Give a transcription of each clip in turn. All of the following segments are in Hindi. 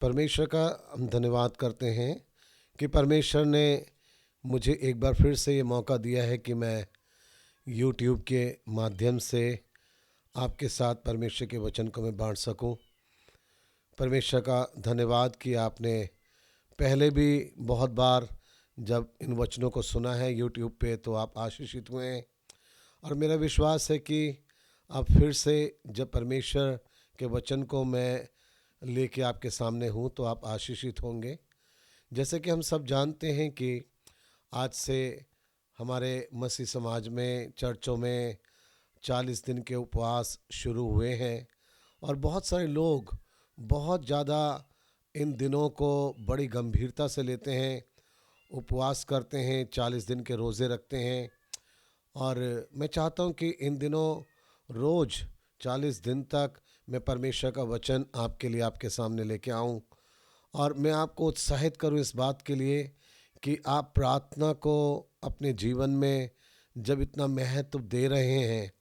परमेश्वर का हम धन्यवाद करते हैं कि परमेश्वर ने मुझे एक बार फिर से ये मौका दिया है कि मैं यूट्यूब के माध्यम से आपके साथ परमेश्वर के वचन को मैं बांट सकूं। परमेश्वर का धन्यवाद कि आपने पहले भी बहुत बार जब इन वचनों को सुना है यूट्यूब पे तो आप आशीषित हुए हैं, और मेरा विश्वास है कि अब फिर से जब परमेश्वर के वचन को मैं लेके आपके सामने हूँ तो आप आशीषित होंगे। जैसे कि हम सब जानते हैं कि आज से हमारे मसीह समाज में चर्चों में 40 दिन के उपवास शुरू हुए हैं, और बहुत सारे लोग बहुत ज़्यादा इन दिनों को बड़ी गंभीरता से लेते हैं, उपवास करते हैं, 40 दिन के रोज़े रखते हैं। और मैं चाहता हूं कि इन दिनों रोज़ 40 दिन तक मैं परमेश्वर का वचन आपके लिए आपके सामने लेके आऊं, और मैं आपको उत्साहित करूं इस बात के लिए कि आप प्रार्थना को अपने जीवन में जब इतना महत्व दे रहे हैं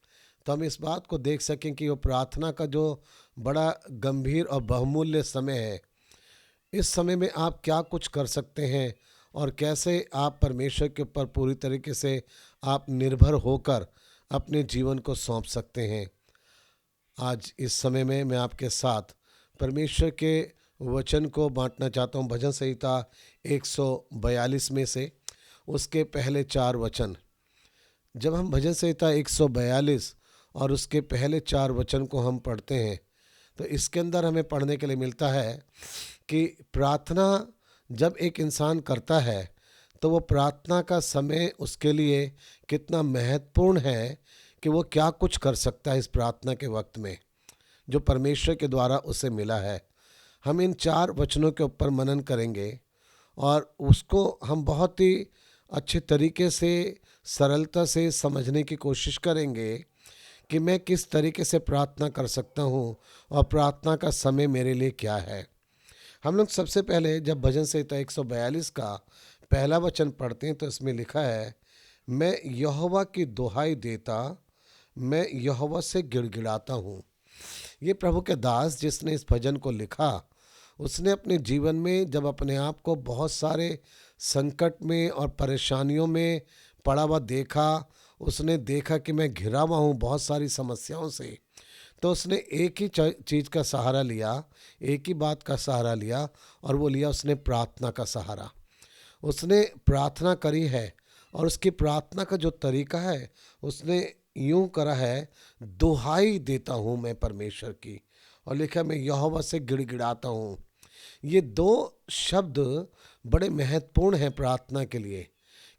तो हम इस बात को देख सकें कि वो प्रार्थना का जो बड़ा गंभीर और बहुमूल्य समय है, इस समय में आप क्या कुछ कर सकते हैं और कैसे आप परमेश्वर के ऊपर पूरी तरीके से आप निर्भर होकर अपने जीवन को सौंप सकते हैं। आज इस समय में मैं आपके साथ परमेश्वर के वचन को बांटना चाहता हूँ। भजन संहिता 142 में से उसके पहले 4 वचन। जब हम भजन संहिता 142 और उसके पहले 4 वचन को हम पढ़ते हैं तो इसके अंदर हमें पढ़ने के लिए मिलता है कि प्रार्थना जब एक इंसान करता है तो वो प्रार्थना का समय उसके लिए कितना महत्वपूर्ण है कि वो क्या कुछ कर सकता है इस प्रार्थना के वक्त में जो परमेश्वर के द्वारा उसे मिला है। हम इन 4 वचनों के ऊपर मनन करेंगे और उसको हम बहुत ही अच्छे तरीके से सरलता से समझने की कोशिश करेंगे कि मैं किस तरीके से प्रार्थना कर सकता हूँ और प्रार्थना का समय मेरे लिए क्या है। हम लोग सबसे पहले जब भजन संहिता 142 का पहला वचन पढ़ते हैं तो इसमें लिखा है, मैं यहोवा की दुहाई देता, मैं यहोवा से गिड़गिड़ाता हूँ। ये प्रभु के दास जिसने इस भजन को लिखा, उसने अपने जीवन में जब अपने आप को बहुत सारे संकट में और परेशानियों में पड़ा हुआ देखा, उसने देखा कि मैं घिरा हुआ हूँ बहुत सारी समस्याओं से, तो उसने एक ही चीज़ का सहारा लिया, एक ही बात का सहारा लिया, और वो लिया उसने प्रार्थना का सहारा। उसने प्रार्थना करी है और उसकी प्रार्थना का जो तरीका है उसने यूं करा है, दुहाई देता हूँ मैं परमेश्वर की, और लिखा मैं यहोवा से गिड़गिड़ाता हूँ। ये 2 शब्द बड़े महत्वपूर्ण हैं प्रार्थना के लिए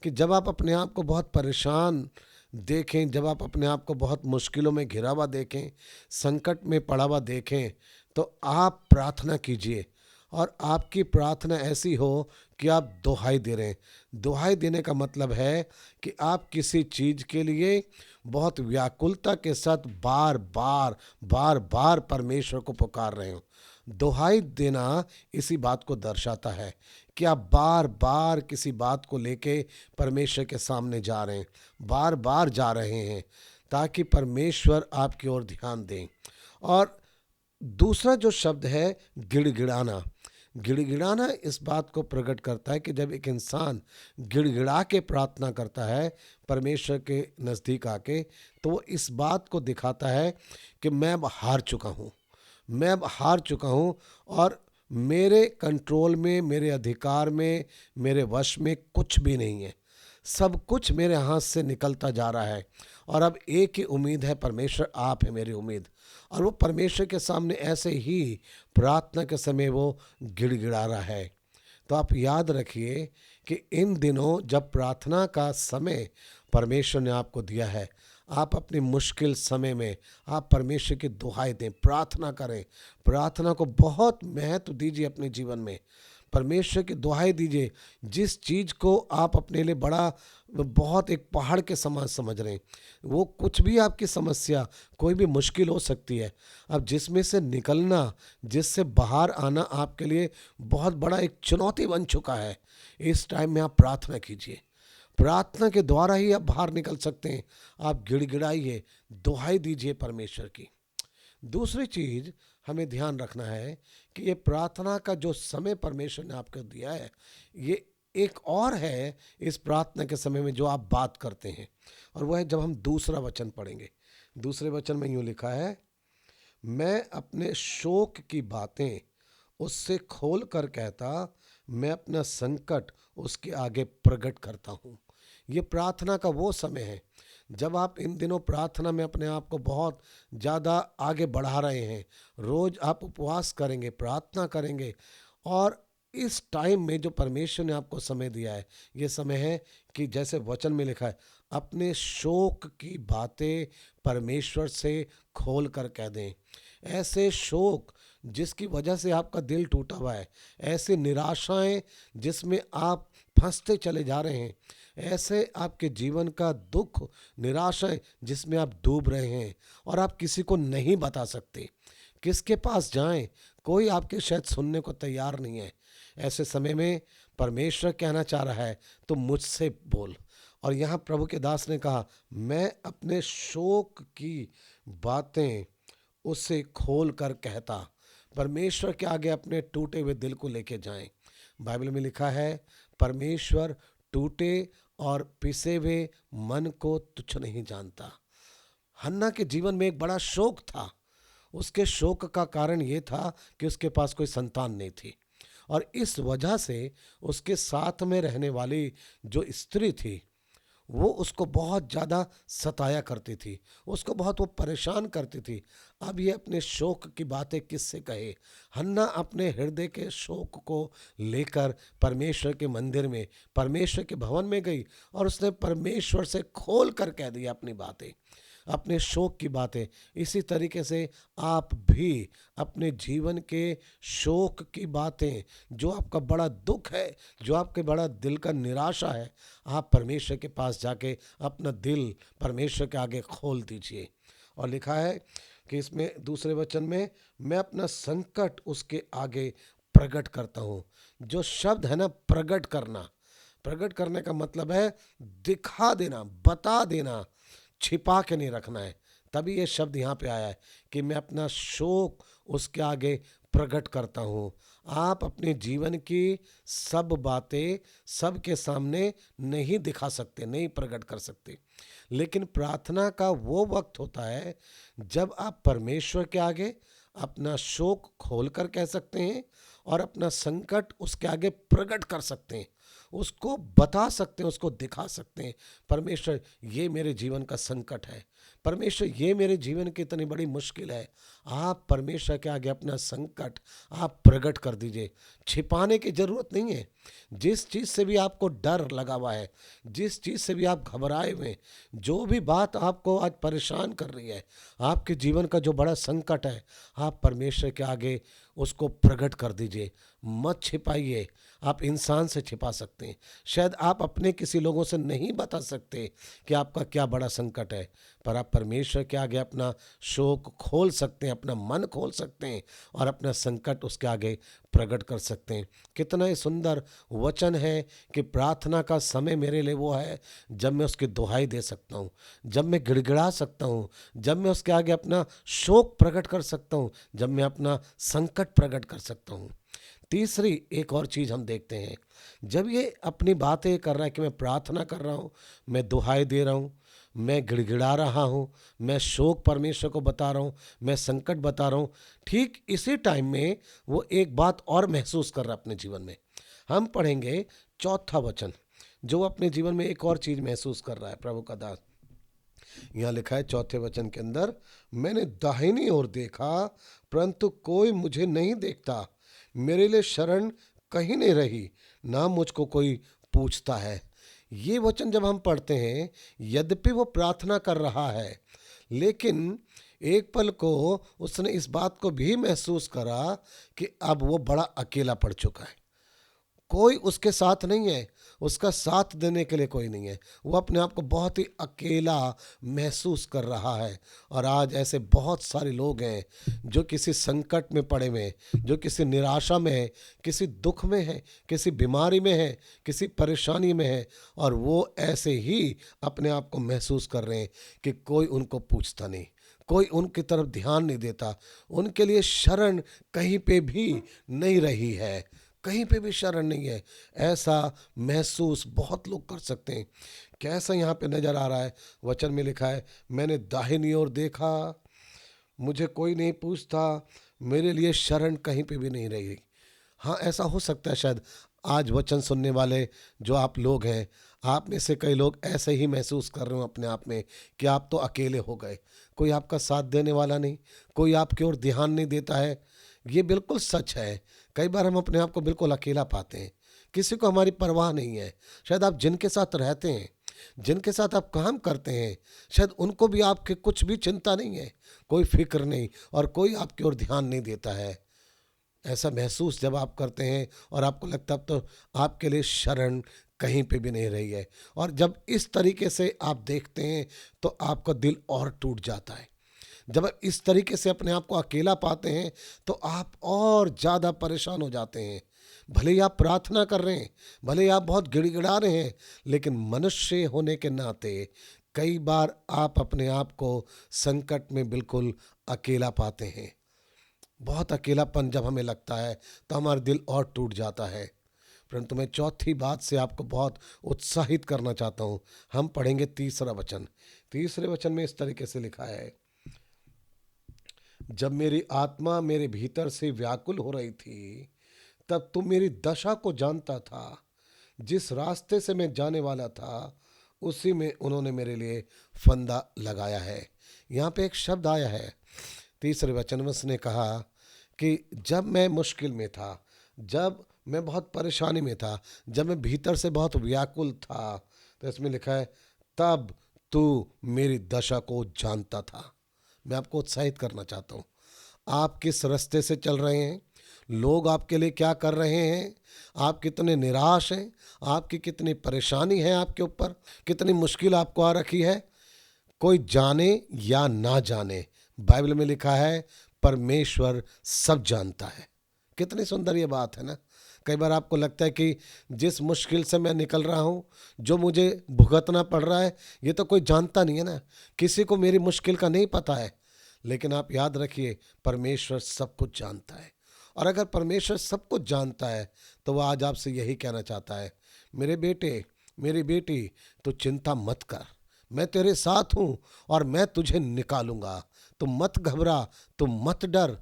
कि जब आप अपने आप को बहुत परेशान देखें, जब आप अपने आप को बहुत मुश्किलों में घिरा हुआ देखें, संकट में पड़ा हुआ देखें, तो आप प्रार्थना कीजिए, और आपकी प्रार्थना ऐसी हो कि आप दुहाई दे रहे हैं। दुहाई देने का मतलब है कि आप किसी चीज़ के लिए बहुत व्याकुलता के साथ बार बार परमेश्वर को पुकार रहे हो। दुहाई देना इसी बात को दर्शाता है कि आप बार बार किसी बात को लेके परमेश्वर के सामने जा रहे हैं, बार बार जा रहे हैं ताकि परमेश्वर आपकी ओर ध्यान दें। और दूसरा जो शब्द है गिड़गिड़ाना, गिड़गिड़ाना इस बात को प्रकट करता है कि जब एक इंसान गिड़गिड़ा के प्रार्थना करता है परमेश्वर के नज़दीक आके, तो वो इस बात को दिखाता है कि मैं अब हार चुका हूँ, मैं अब हार चुका हूँ, और मेरे कंट्रोल में, मेरे अधिकार में, मेरे वश में कुछ भी नहीं है, सब कुछ मेरे हाथ से निकलता जा रहा है, और अब एक ही उम्मीद है, परमेश्वर आप है मेरी उम्मीद। और वो परमेश्वर के सामने ऐसे ही प्रार्थना के समय वो गिड़गिड़ा रहा है। तो आप याद रखिए कि इन दिनों जब प्रार्थना का समय परमेश्वर ने आपको दिया है, आप अपनी मुश्किल समय में आप परमेश्वर की दुहाई दें, प्रार्थना करें, प्रार्थना को बहुत महत्व दीजिए अपने जीवन में, परमेश्वर की दुहाई दीजिए। जिस चीज़ को आप अपने लिए बड़ा बहुत एक पहाड़ के समान समझ रहे हैं, वो कुछ भी आपकी समस्या, कोई भी मुश्किल हो सकती है, अब जिसमें से निकलना, जिससे बाहर आना आपके लिए बहुत बड़ा एक चुनौती बन चुका है, इस टाइम में आप प्रार्थना कीजिए। प्रार्थना के द्वारा ही आप बाहर निकल सकते हैं। आप गिड़गिड़ाइए, दुहाई दीजिए परमेश्वर की। दूसरी चीज़ हमें ध्यान रखना है कि ये प्रार्थना का जो समय परमेश्वर ने आपको दिया है, ये एक और है इस प्रार्थना के समय में जो आप बात करते हैं, और वह है जब हम दूसरा वचन पढ़ेंगे। दूसरे वचन में यूँ लिखा है, मैं अपने शोक की बातें उससे खोल कर कहता, मैं अपना संकट उसके आगे प्रकट करता हूँ। ये प्रार्थना का वो समय है जब आप इन दिनों प्रार्थना में अपने आप को बहुत ज़्यादा आगे बढ़ा रहे हैं। रोज़ आप उपवास करेंगे, प्रार्थना करेंगे, और इस टाइम में जो परमेश्वर ने आपको समय दिया है, ये समय है कि जैसे वचन में लिखा है, अपने शोक की बातें परमेश्वर से खोल कर कह दें। ऐसे शोक जिसकी वजह से आपका दिल टूटा हुआ है, ऐसे निराशाएं जिसमें आप फंसते चले जा रहे हैं, ऐसे आपके जीवन का दुख, निराशाएं जिसमें आप डूब रहे हैं और आप किसी को नहीं बता सकते, किसके पास जाएं, कोई आपके शायद सुनने को तैयार नहीं है। ऐसे समय में परमेश्वर कहना चाह रहा है, तो मुझसे बोल। और यहाँ प्रभु के दास ने कहा, मैं अपने शोक की बातें उसे खोल कर कहता। परमेश्वर के आगे अपने टूटे हुए दिल को लेके जाएं। बाइबल में लिखा है, परमेश्वर टूटे और पिसे हुए मन को तुच्छ नहीं जानता। हन्ना के जीवन में एक बड़ा शोक था। उसके शोक का कारण ये था कि उसके पास कोई संतान नहीं थी, और इस वजह से उसके साथ में रहने वाली जो स्त्री थी, वो उसको बहुत ज़्यादा सताया करती थी, उसको बहुत वो परेशान करती थी। अब ये अपने शोक की बातें किससे कहे? हन्ना अपने हृदय के शोक को लेकर परमेश्वर के मंदिर में, परमेश्वर के भवन में गई, और उसने परमेश्वर से खोल कर कह दिया अपनी बातें, अपने शोक की बातें। इसी तरीके से आप भी अपने जीवन के शोक की बातें, जो आपका बड़ा दुख है, जो आपके बड़ा दिल का निराशा है, आप परमेश्वर के पास जाके अपना दिल परमेश्वर के आगे खोल दीजिए। और लिखा है कि इसमें दूसरे वचन में, मैं अपना संकट उसके आगे प्रकट करता हूँ। जो शब्द है ना, प्रकट करना, प्रकट करने का मतलब है दिखा देना, बता देना, छिपा के नहीं रखना है। तभी ये शब्द यहाँ पे आया है कि मैं अपना शोक उसके आगे प्रकट करता हूँ। आप अपने जीवन की सब बातें सबके सामने नहीं दिखा सकते, नहीं प्रकट कर सकते, लेकिन प्रार्थना का वो वक्त होता है जब आप परमेश्वर के आगे अपना शोक खोल कर कह सकते हैं और अपना संकट उसके आगे प्रकट कर सकते हैं, उसको बता सकते हैं, उसको दिखा सकते हैं। परमेश्वर, ये मेरे जीवन का संकट है, परमेश्वर ये मेरे जीवन की इतनी बड़ी मुश्किल है। आप परमेश्वर के आगे अपना संकट आप प्रकट कर दीजिए। छिपाने की ज़रूरत नहीं है। जिस चीज़ से भी आपको डर लगा हुआ है, जिस चीज़ से भी आप घबराए हुए हैं, जो भी बात आपको आज परेशान कर रही है, आपके जीवन का जो बड़ा संकट है, आप परमेश्वर के आगे उसको प्रकट कर दीजिए। मत छिपाइए। आप इंसान से छिपा सकते हैं, शायद आप अपने किसी लोगों से नहीं बता सकते कि आपका क्या बड़ा संकट है, पर आप परमेश्वर के आगे अपना शोक खोल सकते हैं, अपना मन खोल सकते हैं और अपना संकट उसके आगे प्रकट कर सकते हैं। कितना ही सुंदर वचन है कि प्रार्थना का समय मेरे लिए वो है जब मैं उसकी दुहाई दे सकता हूँ, जब मैं गिड़गिड़ा सकता हूँ, जब मैं उसके आगे अपना शोक प्रकट कर सकता हूँ, जब मैं अपना संकट प्रकट कर सकता हूँ। तीसरी एक और चीज़ हम देखते हैं, जब ये अपनी बातें कर रहा है कि मैं प्रार्थना कर रहा हूँ, मैं दुहाई दे रहा हूँ, मैं गिड़गिड़ा रहा हूँ, मैं शोक परमेश्वर को बता रहा हूँ, मैं संकट बता रहा हूँ, ठीक इसी टाइम में वो एक बात और महसूस कर रहा है अपने जीवन में। हम पढ़ेंगे चौथा वचन, जो अपने जीवन में एक और चीज़ महसूस कर रहा है। प्रभु का दास, यहाँ लिखा है चौथे वचन के अंदर, मैंने दाहिनी ओर देखा परंतु कोई मुझे नहीं देखता, मेरे लिए शरण कहीं नहीं रही, ना मुझको कोई पूछता है। ये वचन जब हम पढ़ते हैं, यद्यपि वो प्रार्थना कर रहा है, लेकिन एक पल को उसने इस बात को भी महसूस करा कि अब वो बड़ा अकेला पड़ चुका है। कोई उसके साथ नहीं है, उसका साथ देने के लिए कोई नहीं है। वो अपने आप को बहुत ही अकेला महसूस कर रहा है। और आज ऐसे बहुत सारे लोग हैं जो किसी संकट में पड़े हुए हैं, जो किसी निराशा में है, किसी दुख में है, किसी बीमारी में है, किसी परेशानी में है, और वो ऐसे ही अपने आप को महसूस कर रहे हैं कि कोई उनको पूछता नहीं, कोई उनकी तरफ ध्यान नहीं देता, उनके लिए शरण कहीं पे भी नहीं रही है, कहीं पे भी शरण नहीं है। ऐसा महसूस बहुत लोग कर सकते हैं। कैसा यहाँ पे नज़र आ रहा है, वचन में लिखा है, मैंने दाहिनी ओर देखा, मुझे कोई नहीं पूछता, मेरे लिए शरण कहीं पे भी नहीं रही। हाँ, ऐसा हो सकता है शायद आज वचन सुनने वाले जो आप लोग हैं, आप में से कई लोग ऐसे ही महसूस कर रहे हो अपने आप में कि आप तो अकेले हो गए, कोई आपका साथ देने वाला नहीं, कोई आपकी ओर ध्यान नहीं देता है। ये बिल्कुल सच है। कई बार हम अपने आप को बिल्कुल अकेला पाते हैं, किसी को हमारी परवाह नहीं है। शायद आप जिनके साथ रहते हैं, जिनके साथ आप काम करते हैं, शायद उनको भी आपके कुछ भी चिंता नहीं है, कोई फिक्र नहीं, और कोई आपकी ओर ध्यान नहीं देता है। ऐसा महसूस जब आप करते हैं और आपको लगता है अब तो आपके लिए शरण कहीं पे भी नहीं रही है, और जब इस तरीके से आप देखते हैं तो आपका दिल और टूट जाता है। जब आप इस तरीके से अपने आप को अकेला पाते हैं तो आप और ज़्यादा परेशान हो जाते हैं। भले ही आप प्रार्थना कर रहे हैं, भले ही आप बहुत गिड़गिड़ा रहे हैं, लेकिन मनुष्य होने के नाते कई बार आप अपने आप को संकट में बिल्कुल अकेला पाते हैं। बहुत अकेलापन जब हमें लगता है तो हमारा दिल और टूट जाता है। परंतु मैं चौथी बात से आपको बहुत उत्साहित करना चाहता हूँ। हम पढ़ेंगे तीसरा वचन। तीसरे वचन में इस तरीके से लिखा है, जब मेरी आत्मा मेरे भीतर से व्याकुल हो रही थी, तब तुम मेरी दशा को जानता था। जिस रास्ते से मैं जाने वाला था, उसी में उन्होंने मेरे लिए फंदा लगाया है। यहाँ पे एक शब्द आया है तीसरे वचन में, उसने कहा कि जब मैं मुश्किल में था, जब मैं बहुत परेशानी में था, जब मैं भीतर से बहुत व्याकुल था, तो इसमें लिखा है तब तू मेरी दशा को जानता था। मैं आपको उत्साहित करना चाहता हूँ। आप किस रास्ते से चल रहे हैं, लोग आपके लिए क्या कर रहे हैं, आप कितने निराश हैं, आपकी कितनी परेशानी है, आपके ऊपर कितनी मुश्किल आपको आ रखी है, कोई जाने या ना जाने, बाइबल में लिखा है परमेश्वर सब जानता है। कितनी सुंदर ये बात है ना। कई बार आपको लगता है कि जिस मुश्किल से मैं निकल रहा हूँ, जो मुझे भुगतना पड़ रहा है, ये तो कोई जानता नहीं है ना, किसी को मेरी मुश्किल का नहीं पता है। लेकिन आप याद रखिए, परमेश्वर सब कुछ जानता है। और अगर परमेश्वर सब कुछ जानता है तो वह आज आपसे यही कहना चाहता है, मेरे बेटे, मेरी बेटी, तो चिंता मत कर, मैं तेरे साथ हूँ और मैं तुझे निकालूंगा। तुम मत घबरा, तुम मत डर,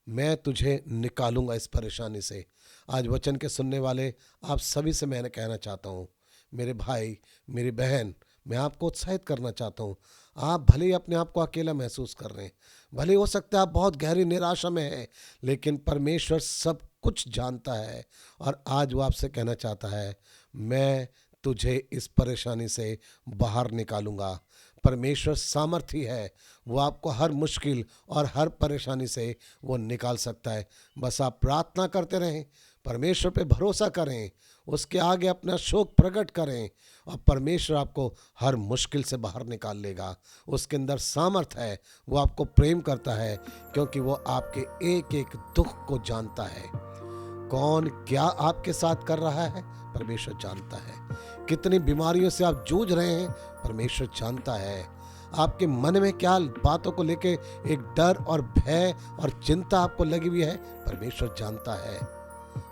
मैं तुझे निकालूंगा इस परेशानी से। आज वचन के सुनने वाले आप सभी से मैंने कहना चाहता हूँ, मेरे भाई, मेरी बहन, मैं आपको उत्साहित करना चाहता हूँ। आप भले ही अपने आप को अकेला महसूस कर रहे हैं, भले हो सकता है आप बहुत गहरी निराशा में हैं, लेकिन परमेश्वर सब कुछ जानता है और आज वो आपसे कहना चाहता है, मैं तुझे इस परेशानी से बाहर निकालूंगा। परमेश्वर सामर्थी है, वो आपको हर मुश्किल और हर परेशानी से वो निकाल सकता है। बस आप प्रार्थना करते रहें, परमेश्वर पे भरोसा करें, उसके आगे अपना शोक प्रकट करें और परमेश्वर आपको हर मुश्किल से बाहर निकाल लेगा। उसके अंदर सामर्थ है, वो आपको प्रेम करता है, क्योंकि वो आपके एक एक दुख को जानता है। कौन क्या आपके साथ कर रहा है, परमेश्वर जानता है। कितनी बीमारियों से आप जूझ रहे हैं, परमेश्वर जानता है। आपके मन में क्या बातों को लेके एक डर और भय और चिंता आपको लगी हुई है, परमेश्वर जानता है।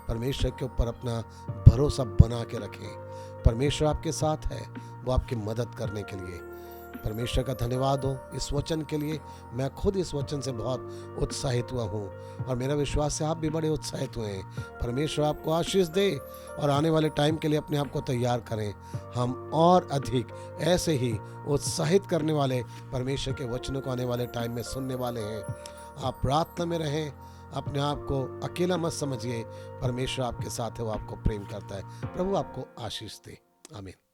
परमेश्वर के ऊपर अपना भरोसा बना के रखें। परमेश्वर आपके साथ है, वो आपकी मदद करने के लिए। परमेश्वर का धन्यवाद हो इस वचन के लिए। मैं खुद इस वचन से बहुत उत्साहित हुआ हूँ और मेरा विश्वास है आप भी बड़े उत्साहित हुए हैं। परमेश्वर आपको आशीष दे और आने वाले टाइम के लिए अपने आप को तैयार करें। हम और अधिक ऐसे ही उत्साहित करने वाले परमेश्वर के वचनों को आने वाले टाइम में सुनने वाले हैं। आप प्रार्थना में रहें, अपने आप को अकेला मत समझिए। परमेश्वर आपके साथ है, वो आपको प्रेम करता है। प्रभु आपको आशीष दे। आमीन।